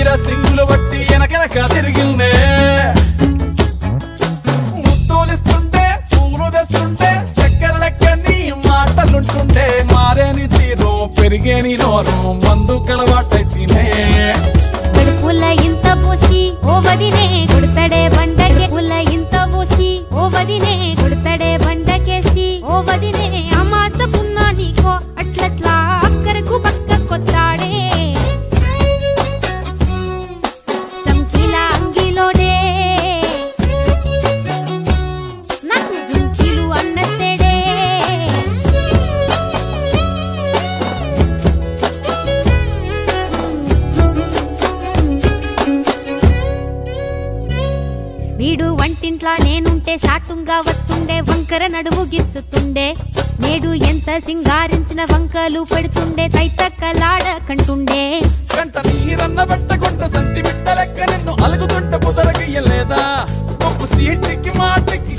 ఈడ సింగులు బట్టి వెనకెనక తిరిగిందే ముత్తూలిస్తుంటే పూలు తెస్తుంటే చక్కెర లెక్కని మాటలుంటుండే మారేని తీరు పెరిగేని నోరు మందు కలవాటైతేనే పుల్ల ఇంత పోసి ఓ వదినే కొడతడే బండకే పుల్ల ఇంత పోసి ఓ వదినే కొడతడే బండకేసి ఓ వదినే అమాస పున్నా నీకో అట్లట్లా అక్కరకు పక్క కొత్తాడే చంకీల అంగిలోనే నాకు జుంకీలు అన్నత్తేడే వీడు వంటింట్లా నేనుంటే సాటుంగా వస్తుండే వంకర నడుము గిచ్చుతుండే నేడు ఎంత సింగారించిన వంకలు పెడుతుండే తైతక్కలాడ కంటుండే కంట నీరన్న బట్టకుంట సంతి బిట్ట లెక్క నిన్ను అలుగుతుంట పుదరగయ్యలేదా సీటికి మాటకి